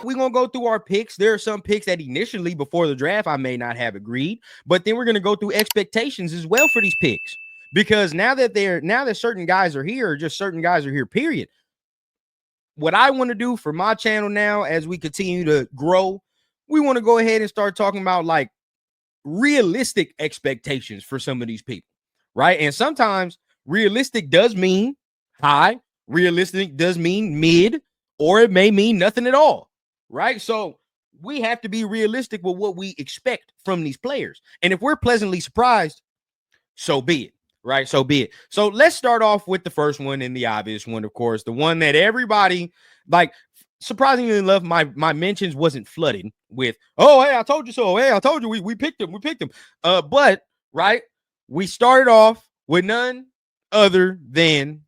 we're going to go through our picks. There are some picks that initially before the draft I may not have agreed, but then we're going to go through expectations as well for these picks. Because now that certain guys are here, or just certain guys are here, period. What I want to do for my channel now, as we continue to grow, we want to go ahead and start talking about like realistic expectations for some of these people, right? And sometimes realistic does mean high, realistic does mean mid, or it may mean nothing at all, right? So we have to be realistic with what we expect from these players. And if we're pleasantly surprised, so be it, right? So be it. So let's start off with the first one and the obvious one, of course, the one that everybody, like, surprisingly enough, my mentions wasn't flooded with, oh, hey, I told you so. Hey, I told you we picked him. We picked him. But right, we started off with none other than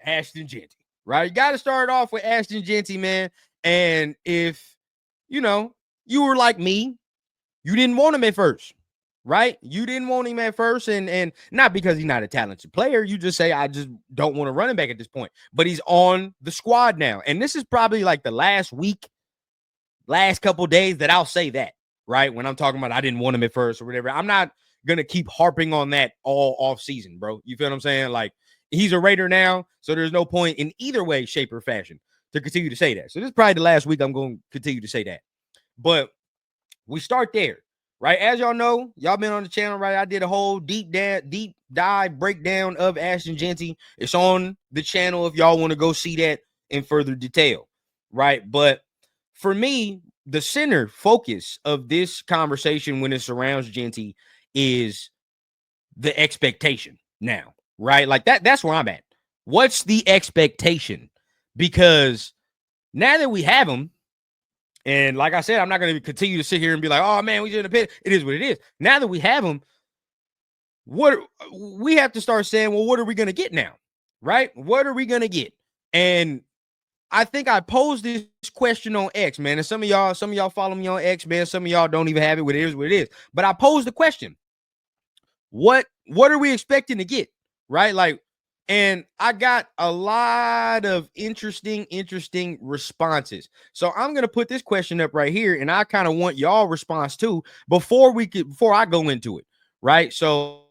Ashton Jeanty, right? You got to start off with Ashton Jeanty, man. And if you were like me, you didn't want him at first, right? You didn't want him at first, and not because he's not a talented player. You just say, I just don't want to run him back at this point. But he's on the squad now. And this is probably like the last couple days that I'll say that, right? When I'm talking about I didn't want him at first or whatever. I'm not going to keep harping on that all off season, bro. You feel what I'm saying? Like, he's a Raider now, so there's no point in either way, shape, or fashion to continue to say that. So this is probably the last week I'm going to continue to say that. But we start there. Right, as y'all know, y'all been on the channel, right? I did a whole deep dive breakdown of Ashton Jeanty. It's on the channel if y'all want to go see that in further detail, right? But for me, the center focus of this conversation when it surrounds Jeanty is the expectation now, right? Like that's where I'm at. What's the expectation? Because now that we have him, and like I said, I'm not going to continue to sit here and be like, oh, man, we shouldn't have picked. It is what it is. Now that we have him, what we have to start saying, well, what are we going to get now? Right? What are we going to get? And I think I posed this question on X, man. And some of y'all follow me on X, man. Some of y'all don't even have it. What it is. But I posed the question. What are we expecting to get? Right? Like, and I got a lot of interesting responses. So I'm going to put this question up right here, and I kind of want y'all response too before I go into it, right? So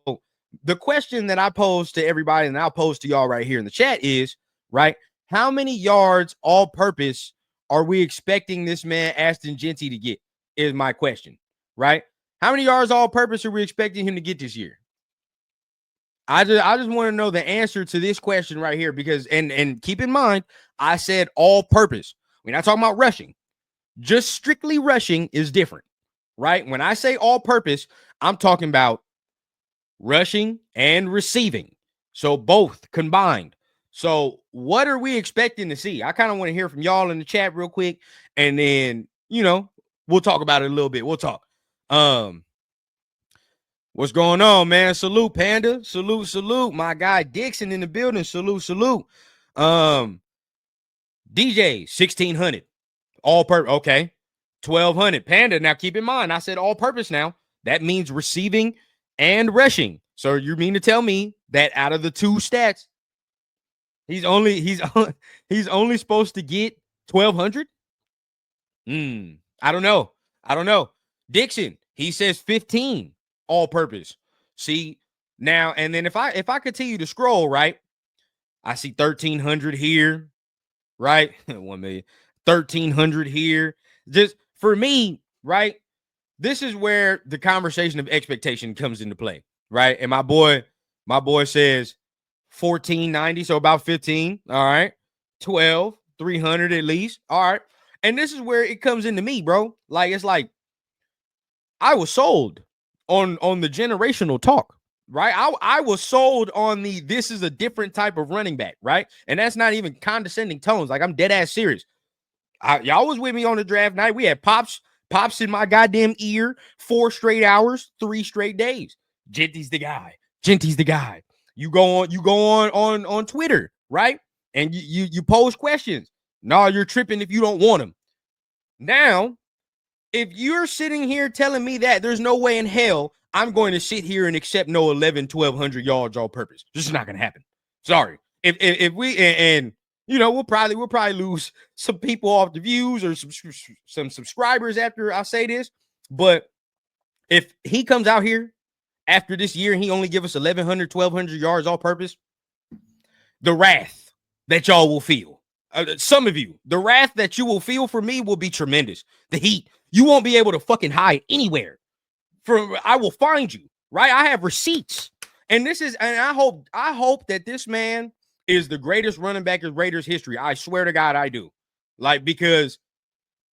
the question that I posed to everybody, and I'll pose to y'all right here in the chat is, right, how many yards all purpose are we expecting this man Ashton Jeanty to get is my question, right? How many yards all purpose are we expecting him to get this year? I just want to know the answer to this question right here, because and keep in mind, I said all purpose. We're not talking about rushing. Just strictly rushing is different, right? When I say all purpose, I'm talking about rushing and receiving. So both combined. So what are we expecting to see? I kind of want to hear from y'all in the chat real quick, and then, we'll talk about it a little bit. We'll talk. What's going on, man? Salute, Panda. Salute. My guy Dixon in the building. Salute. DJ 1600. All purpose. Okay. 1200. Panda. Now keep in mind, I said all purpose now. That means receiving and rushing. So you mean to tell me that out of the two stats, he's only supposed to get 1200? I don't know. Dixon, he says 15. All purpose. See now, and then if I continue to scroll, right, I see 1300 here, right? 1 million, 1300 here. Just for me, right? This is where the conversation of expectation comes into play, right? And my boy says 1490, so about 15. All right, 300 at least. All right, and this is where it comes into me, bro. Like, it's like I was sold on the generational talk, right? I was sold on this is a different type of running back, right? And that's not even condescending tones. Like, I'm dead ass serious. Y'all was with me on the draft night. We had pops in my goddamn ear 4 straight hours, 3 straight days. Jeanty's the guy. You go on Twitter, right? And you pose questions. No, you're tripping if you don't want him. Now, if you're sitting here telling me that, there's no way in hell I'm going to sit here and accept no 1,200 yards all purpose. This is not going to happen. Sorry. If we and You know, we'll probably lose some people off the views or some subscribers after I say this. But if he comes out here after this year and he only give us 1,100, 1,200 yards all purpose, the wrath that y'all will feel, some of you, the wrath that you will feel for me will be tremendous. The heat, you won't be able to fucking hide anywhere. I will find you, right? I have receipts. And I hope that this man is the greatest running back in Raiders history. I swear to God, I do. Like, because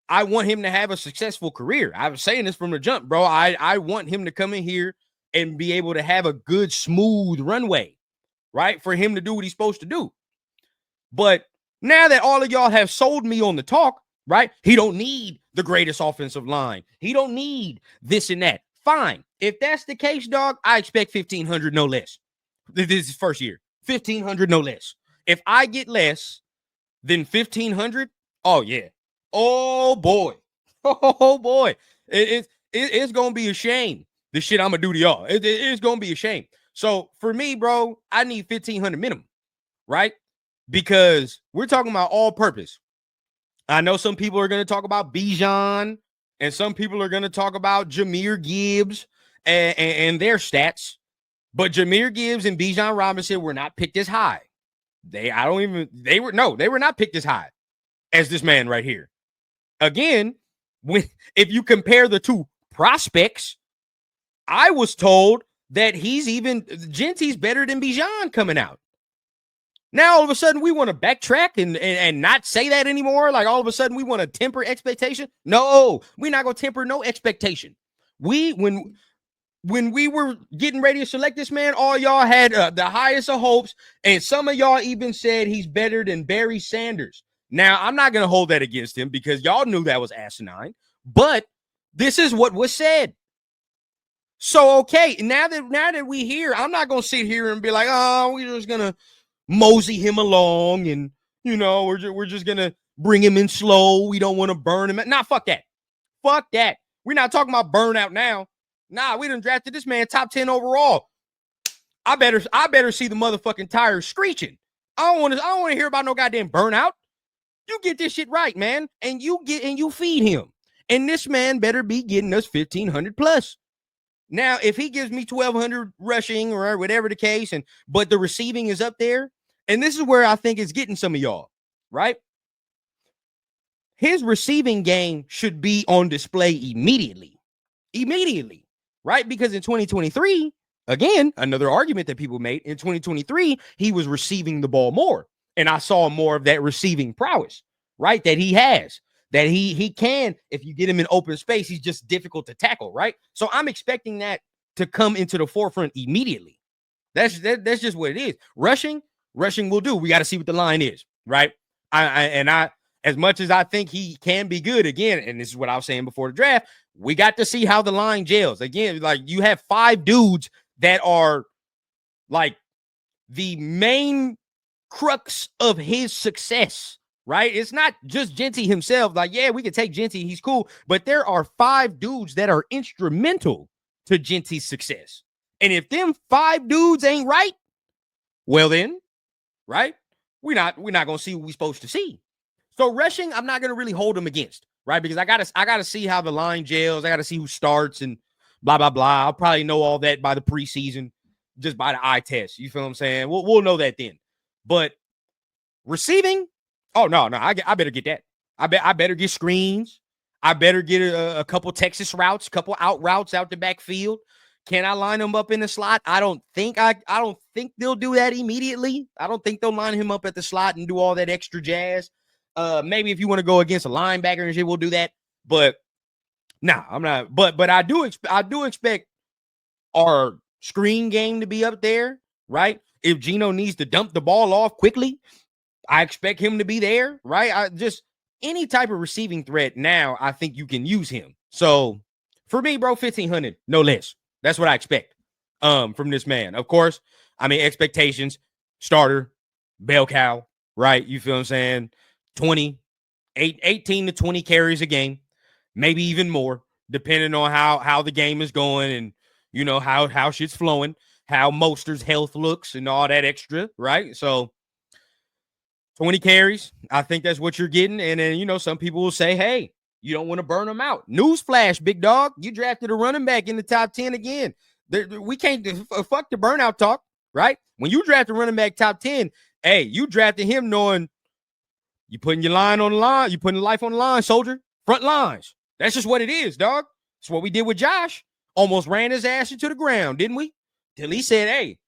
I want him to have a successful career. I was saying this from the jump, bro. I want him to come in here and be able to have a good, smooth runway, right? For him to do what he's supposed to do. But now that all of y'all have sold me on the talk, right? He don't need the greatest offensive line. He don't need this and that. Fine. If that's the case, dog, I expect 1,500, no less. This is first year. 1,500, no less. If I get less than 1,500, oh, yeah. Oh, boy. Oh, boy. It's going to be a shame, the shit I'm going to do to y'all. It's going to be a shame. So, for me, bro, I need 1,500 minimum, right? Because we're talking about all purpose. I know some people are going to talk about Bijan, and some people are going to talk about Jahmyr Gibbs and their stats. But Jahmyr Gibbs and Bijan Robinson were not picked as high. They were not picked as high as this man right here. Again, if you compare the two prospects, I was told that Jeanty's better than Bijan coming out. Now, all of a sudden, we want to backtrack and not say that anymore. Like, all of a sudden, we want to temper expectation. No, we're not going to temper no expectation. When we were getting ready to select this man, all y'all had the highest of hopes, and some of y'all even said he's better than Barry Sanders. Now, I'm not going to hold that against him because y'all knew that was asinine, but this is what was said. So, okay, now that we here, I'm not going to sit here and be like, oh, we're just going to mosey him along, and we're just gonna bring him in slow. We don't want to burn him. Nah, fuck that. We're not talking about burnout now. Nah, we done drafted this man top 10 overall. I better see the motherfucking tires screeching. I don't want to hear about no goddamn burnout. You get this shit right, man, and you feed him. And this man better be getting us 1,500 plus. Now, if he gives me 1,200 rushing or whatever the case, but the receiving is up there, and this is where I think it's getting some of y'all, right? His receiving game should be on display immediately, right? Because in 2023, again, another argument that people made, in 2023, he was receiving the ball more, and I saw more of that receiving prowess, right, that he has. That he can, if you get him in open space, he's just difficult to tackle, right? So I'm expecting that to come into the forefront immediately. That's just what it is. Rushing will do. We got to see what the line is, right? I as much as I think he can be good, again, and this is what I was saying before the draft, we got to see how the line gels. Again, like, you have 5 dudes that are like the main crux of his success. Right? It's not just Jeanty himself. Like, yeah, we can take Jeanty. He's cool. But there are 5 dudes that are instrumental to Jeanty's success. And if them 5 dudes ain't right, well then, right? We're not going to see what we're supposed to see. So rushing, I'm not going to really hold him against, right? Because I got to see how the line gels. I got to see who starts and blah, blah, blah. I'll probably know all that by the preseason, just by the eye test. You feel what I'm saying? We'll know that then. But receiving, oh, no, I better get that. I better get screens. I better get a couple Texas routes, couple out routes out the backfield. Can I line him up in the slot? I don't think they'll do that immediately. I don't think they'll line him up at the slot and do all that extra jazz. Maybe if you want to go against a linebacker and shit, we'll do that. But nah, I'm not. But I do expect our screen game to be up there, right? If Geno needs to dump the ball off quickly, I expect him to be there, right? I just any type of receiving threat now, I think you can use him. So for me, bro, 1,500, no less. That's what I expect from this man. Of course, I mean, expectations, starter, bell cow, right? You feel what I'm saying? 18 to 20 carries a game, maybe even more, depending on how the game is going and, how shit's flowing, how Moster's health looks and all that extra, right? So 20 carries. I think that's what you're getting. And then, some people will say, hey, you don't want to burn them out. Newsflash, big dog. You drafted a running back in the top 10 again. We can't fuck the burnout talk, right? When you draft a running back top 10, hey, you drafted him knowing you putting your line on the line. You putting life on the line, soldier. Front lines. That's just what it is, dog. It's what we did with Josh. Almost ran his ass into the ground, didn't we? Till he said, hey,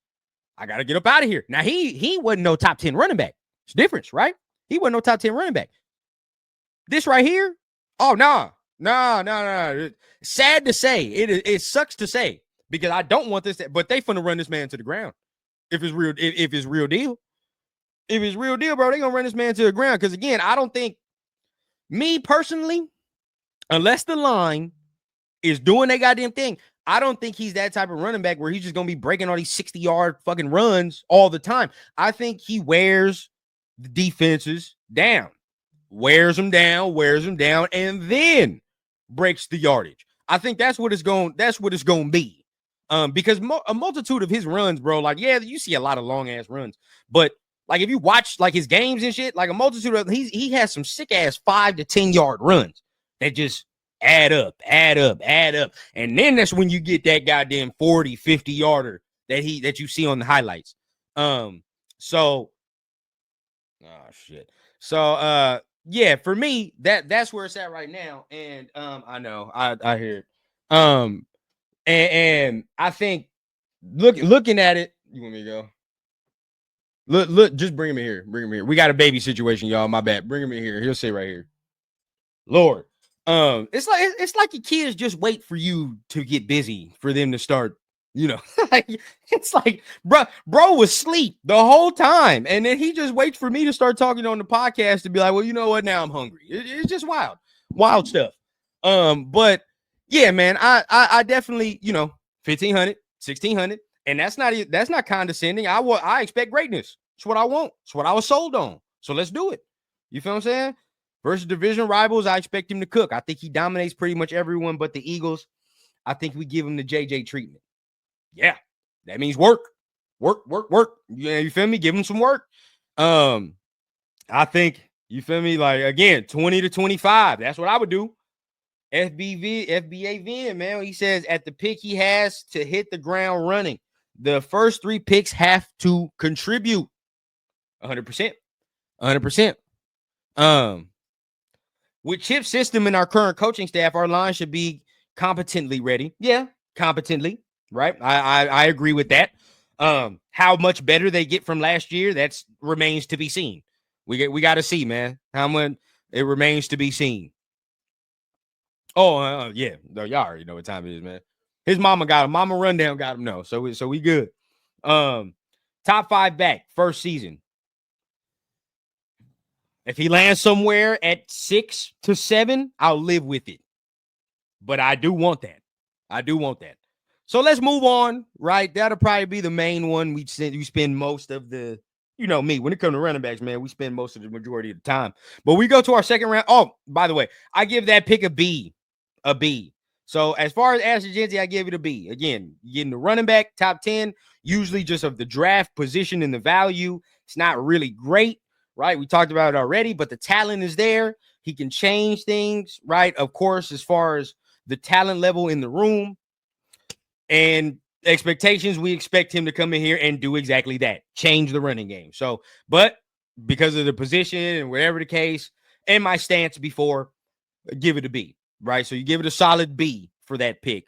I got to get up out of here. Now, he wasn't no top 10 running back. It's difference, right? He wasn't no top 10 running back. This right here, oh, no. Sad to say. It sucks to say because I don't want this, but they finna run this man to the ground. If it's real, if it's real deal. If it's real deal, bro, they gonna run this man to the ground. Because again, I don't think, me personally, unless the line is doing their goddamn thing, I don't think he's that type of running back where he's just gonna be breaking all these 60-yard fucking runs all the time. I think he wears the defenses down, wears them down, and then breaks the yardage. I think that's what it's going to be. Because a multitude of his runs, bro, like, yeah, you see a lot of long ass runs, but like if you watch like his games and shit, like a multitude of he has some sick ass 5 to 10 yard runs that just add up. And then that's when you get that goddamn 40, 50 yarder that you see on the highlights. So yeah, for me, that's where it's at right now. And I know I hear it. And I think looking at it, you want me to go? Look, just bring him in here. We got a baby situation, y'all. My bad. Bring him in here. He'll say right here. Lord. It's like your kids just wait for you to get busy for them to start, it's like bro was asleep the whole time, and then he just waits for me to start talking on the podcast to be like, well, you know what? Now I'm hungry. It's just wild stuff. But yeah, man, I definitely, 1,500, 1,600, and that's not condescending. I expect greatness. It's what I want. It's what I was sold on. So let's do it. You feel what I'm saying? Versus division rivals, I expect him to cook. I think he dominates pretty much everyone but the Eagles. I think we give him the JJ treatment. Yeah, that means work. Yeah, you feel me? Give him some work. I think, you feel me? Like, again, 20 to 25. That's what I would do. FBA Vin, man, he says at the pick he has to hit the ground running. The first 3 picks have to contribute 100%. 100%. With Chip's system and our current coaching staff, our line should be competently ready. Yeah, competently, right? I agree with that. How much better they get from last year, that remains to be seen. We got to see, man. How much it remains to be seen. Oh, yeah. Y'all already know what time it is, man. His mama got him. Mama Rundown got him. No, so we good. Top 5 back, first season. If he lands somewhere at 6 to 7, I'll live with it. But I do want that. So let's move on, right? That'll probably be the main one. We spend most of the, me, when it comes to running backs, man, we spend most of the majority of the time. But we go to our second round. Oh, by the way, I give that pick a B. So as far as Ashley Jeanty, I give it a B. Again, getting the running back, top 10, usually just of the draft position and the value. It's not really great. Right, we talked about it already, but the talent is there. He can change things, right? Of course, as far as the talent level in the room and expectations, we expect him to come in here and do exactly that, change the running game. So, but because of the position and whatever the case, and my stance before, give it a B, right? So you give it a solid B for that pick.